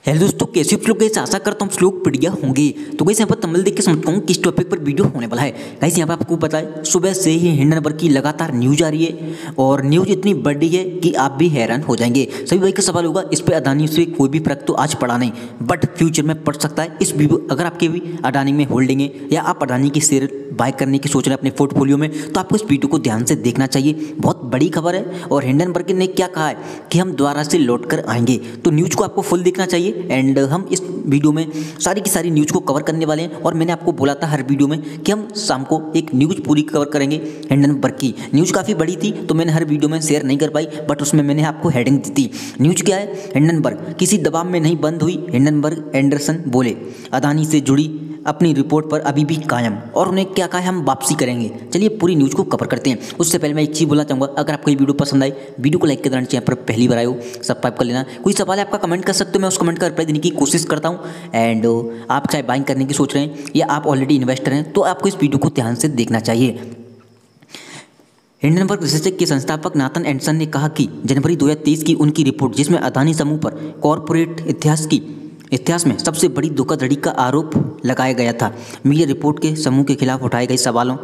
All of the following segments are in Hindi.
हेलो दोस्तों, कैसे आप लोग? गाइस आशा करता हूँ आप लोग बढ़िया होंगे। तो गाइस यहाँ पर तमिल देख के समझता हूँ किस टॉपिक पर वीडियो होने वाला है। गाइस यहाँ पर आपको पता है सुबह से ही हिंडनबर्ग की लगातार न्यूज आ रही है और न्यूज इतनी बड़ी है कि आप भी हैरान हो जाएंगे। सभी भाई का सवाल होगा इस पर अडानी से कोई भी फर्क तो आज पड़ा नहीं, बट फ्यूचर में पड़ सकता है। इस वीडियो अगर आपके भी अडानी में होल्डिंग है या आप अडानी की शेयर बाय करने की सोच रहे हैं अपने पोर्टफोलियो में, तो आपको इस वीडियो को ध्यान से देखना चाहिए। बहुत बड़ी खबर है और हिंडनबर्ग ने क्या कहा है कि हम दोबारा से लौट कर आएंगे, तो न्यूज़ को आपको फुल देखना चाहिए। एंड हम इस वीडियो में सारी की सारी न्यूज़ को कवर करने वाले हैं और मैंने आपको बोला था हर वीडियो में कि हम शाम को एक न्यूज़ पूरी कवर करेंगे। हिंडनबर्ग की न्यूज़ काफ़ी बड़ी थी तो मैंने हर वीडियो में शेयर नहीं कर पाई, बट उसमें मैंने आपको हेडिंग दी थी। न्यूज़ क्या है? हिंडनबर्ग किसी दबाव में नहीं बंद हुई। हिंडनबर्ग एंडरसन बोले अडानी से जुड़ी अपनी रिपोर्ट पर अभी भी कायम, और उन्हें क्या कहा है हम वापसी करेंगे। चलिए पूरी न्यूज़ को कवर करते हैं। उससे पहले मैं एक चीज़ बोलना चाहूँगा, अगर आपको ये वीडियो पसंद आए वीडियो को लाइक कर देना, चैनल पर पहली बार आए हो सब्सक्राइब कर लेना। कोई सवाल है आपका कमेंट कर सकते हो, मैं उस कमेंट का रिप्लाई देने की कोशिश करता हूँ। एंड आप चाहे बाइंग करने की सोच रहे हैं या आप ऑलरेडी इन्वेस्टर हैं तो आपको इस वीडियो को ध्यान से देखना चाहिए। हिंडनबर्ग रिसर्च के संस्थापक नाथन एंडरसन ने कहा कि जनवरी 2023 की उनकी रिपोर्ट, जिसमें अडानी समूह पर कॉरपोरेट इतिहास में सबसे बड़ी धोखाधड़ी का आरोप लगाया गया था, मीडिया रिपोर्ट के समूह के खिलाफ उठाए गए सवालों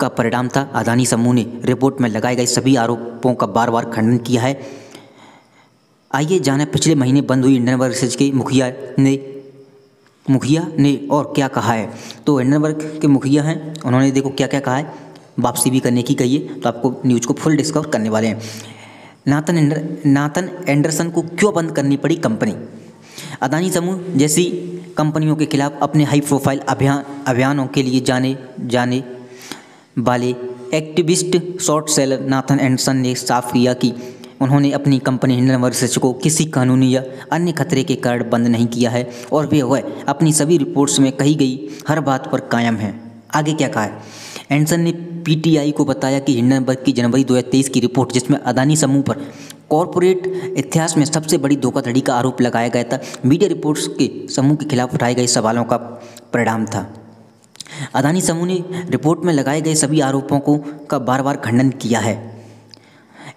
का परिणाम था। अडानी समूह ने रिपोर्ट में लगाए गए सभी आरोपों का बार बार खंडन किया है। आइए जाने पिछले महीने बंद हुई हिंडनबर्ग रिसर्च के मुखिया ने और क्या कहा है। तो हिंडनबर्ग के मुखिया हैं, उन्होंने देखो क्या क्या कहा है, वापसी भी करने की कही है, तो आपको न्यूज़ को फुल डिस्कवर करने वाले हैं। नाथन एंडरसन को क्यों बंद करनी पड़ी कंपनी? अडानी समूह जैसी कंपनियों के खिलाफ अपने हाई प्रोफाइल अभियानों के लिए जाने वाले activist short seller Nathan Anderson ने साफ किया कि उन्होंने अपनी कंपनी हिंडनबर्ग रिसर्च को किसी कानूनी या अन्य खतरे के कारण बंद नहीं किया है और वह अपनी सभी रिपोर्ट्स में कही गई हर बात पर कायम है। आगे क्या कहा है? एंडरसन ने पीटीआई को बताया कि हिंडनबर्ग की जनवरी 2023 की रिपोर्ट, जिसमें अडानी समूह पर कॉरपोरेट इतिहास में सबसे बड़ी धोखाधड़ी का आरोप लगाया गया था, मीडिया रिपोर्ट्स के समूह के खिलाफ उठाए गए सवालों का परिणाम था। अडानी समूह ने रिपोर्ट में लगाए गए सभी आरोपों का बार बार खंडन किया है।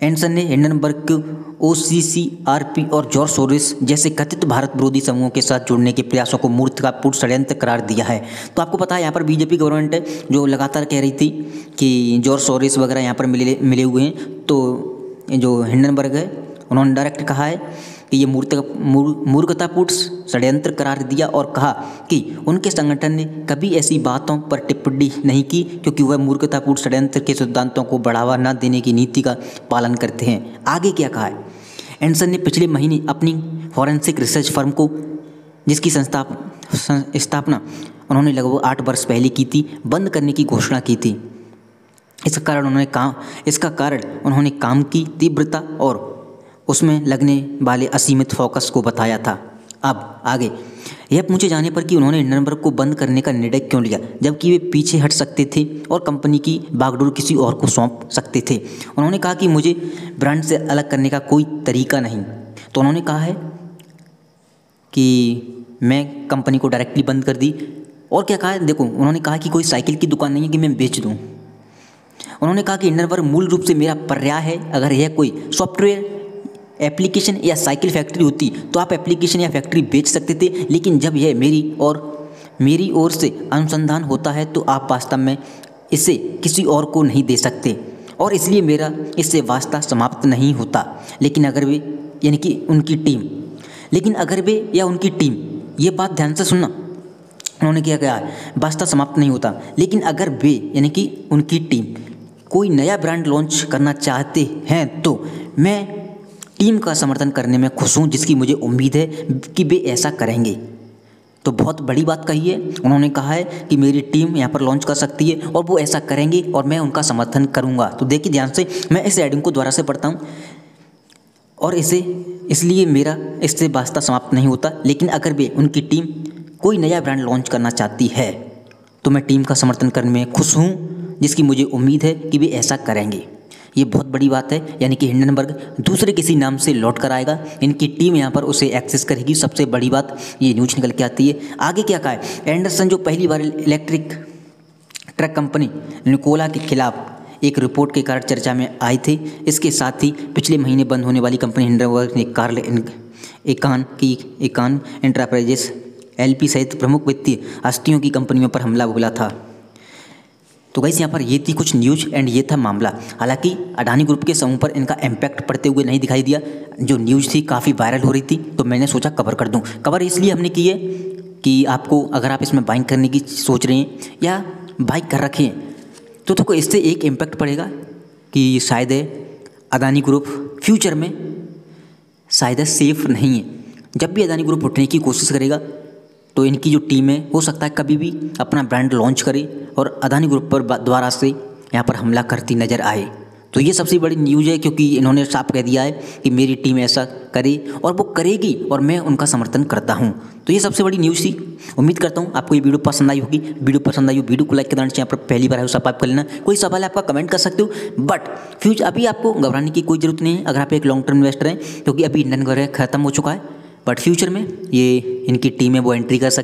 एंडरसन ने हिंडनबर्ग को ओसीसीआरपी और जॉर्ज सोरोस जैसे कथित भारत विरोधी समूहों के साथ जुड़ने के प्रयासों को मूर्खतापूर्ण षड्यंत्र करार दिया है। तो आपको पता है यहाँ पर बीजेपी गवर्नमेंट है जो लगातार कह रही थी कि जॉर्ज सोरोस वगैरह यहाँ पर मिले हुए हैं, तो जो हिंडनबर्ग है उन्होंने डायरेक्ट कहा है कि ये मूर्खतापूर्ण षड्यंत्र करार दिया और कहा कि उनके संगठन ने कभी ऐसी बातों पर टिप्पणी नहीं की क्योंकि वह मूर्खतापूर्ण षड्यंत्र के सिद्धांतों को बढ़ावा न देने की नीति का पालन करते हैं। आगे क्या कहा है? एंडरसन ने पिछले महीने अपनी फॉरेंसिक रिसर्च फर्म को, जिसकी स्थापना उन्होंने लगभग 8 वर्ष पहले की थी, बंद करने की घोषणा की थी। इसका कारण उन्होंने काम की तीव्रता और उसमें लगने वाले असीमित फोकस को बताया था। अब आगे यह पूछे जाने पर कि उन्होंने हिंडनबर्ग को बंद करने का निर्णय क्यों लिया, जबकि वे पीछे हट सकते थे और कंपनी की बागडोर किसी और को सौंप सकते थे, उन्होंने कहा कि मुझे ब्रांड से अलग करने का कोई तरीका नहीं। तो उन्होंने कहा है कि मैं कंपनी को डायरेक्टली बंद कर दी। और क्या कहा है? देखो, उन्होंने कहा कि कोई साइकिल की दुकान नहीं है कि मैं बेच दूँ। उन्होंने कहा कि हिंडनबर्ग मूल रूप से मेरा पर्याय है। अगर यह कोई सॉफ्टवेयर एप्लीकेशन या साइकिल फैक्ट्री होती तो आप एप्लीकेशन या फैक्ट्री बेच सकते थे, लेकिन जब यह मेरी ओर से अनुसंधान होता है तो आप वास्तव में इसे किसी और को नहीं दे सकते और इसलिए मेरा इससे वास्ता समाप्त नहीं होता। लेकिन अगर वे या उनकी टीम ये बात ध्यान से सुनना, उन्होंने क्या कहा है? वास्ता समाप्त नहीं होता, लेकिन अगर वे यानी कि उनकी टीम कोई नया ब्रांड लॉन्च करना चाहते हैं तो मैं टीम का समर्थन करने में खुश हूँ, जिसकी मुझे उम्मीद है कि वे ऐसा करेंगे। तो बहुत बड़ी बात कही है। उन्होंने कहा है कि मेरी टीम यहाँ पर लॉन्च कर सकती है और वो ऐसा करेंगे और मैं उनका समर्थन करूँगा। तो देखिए ध्यान से, मैं इस हेडिंग को दोबारा से पढ़ता हूँ और इसलिए मेरा इससे वास्ता समाप्त नहीं होता, लेकिन अगर वे उनकी टीम कोई नया ब्रांड लॉन्च करना चाहती है तो मैं टीम का समर्थन करने में खुश हूँ, जिसकी मुझे उम्मीद है कि वे ऐसा करेंगे। ये बहुत बड़ी बात है, यानी कि हिंडनबर्ग दूसरे किसी नाम से लौट कर आएगा, इनकी टीम यहाँ पर उसे एक्सेस करेगी। सबसे बड़ी बात ये न्यूज़ निकल के आती है। आगे क्या कहा है? एंडरसन जो पहली बार इलेक्ट्रिक ट्रक कंपनी निकोला के खिलाफ एक रिपोर्ट के कारण चर्चा में आए थे। इसके साथ ही पिछले महीने बंद होने वाली कंपनी हिंडनबर्ग ने कार्ल इकान एंटरप्राइजेस एलपी सहित प्रमुख वित्तीय हस्तियों की कंपनियों पर हमला बोला था। तो गाइस यहाँ पर ये थी कुछ न्यूज़ एंड ये था मामला। हालांकि अडानी ग्रुप के समूह पर इनका इम्पैक्ट पड़ते हुए नहीं दिखाई दिया। जो न्यूज़ थी काफ़ी वायरल हो रही थी, तो मैंने सोचा कवर कर दूँ। कवर इसलिए हमने की है कि आपको, अगर आप इसमें बाइंग करने की सोच रहे हैं या बाइक कर रखे हैं, तो देखो इससे एक इम्पैक्ट पड़ेगा कि शायद अडानी ग्रुप फ्यूचर में शायद सेफ़ नहीं है। जब भी अडानी ग्रुप उठने की कोशिश करेगा तो इनकी जो टीम है हो सकता है कभी भी अपना ब्रांड लॉन्च करे और अडानी ग्रुप पर दोबारा से यहाँ पर हमला करती नज़र आए। तो ये सबसे बड़ी न्यूज़ है, क्योंकि इन्होंने साफ कह दिया है कि मेरी टीम ऐसा करे और वो करेगी और मैं उनका समर्थन करता हूँ। तो ये सबसे बड़ी न्यूज़ थी। उम्मीद करता हूँ आपको ये वीडियो पसंद आई होगी। वीडियो पसंद आई हो वीडियो को लाइक कर देना, यहाँ पर पहली बार है सब्सक्राइब कर लेना। कोई सवाल है आपका कमेंट कर सकते हो, बट फ्यूचर अभी आपको घबराने की कोई ज़रूरत नहीं है अगर आप एक लॉन्ग टर्म इन्वेस्टर हैं, क्योंकि अभी इंडियन गवर्नमेंट खत्म हो चुका है, बट फ्यूचर में ये इनकी टीम है वो एंट्री कर सकती है।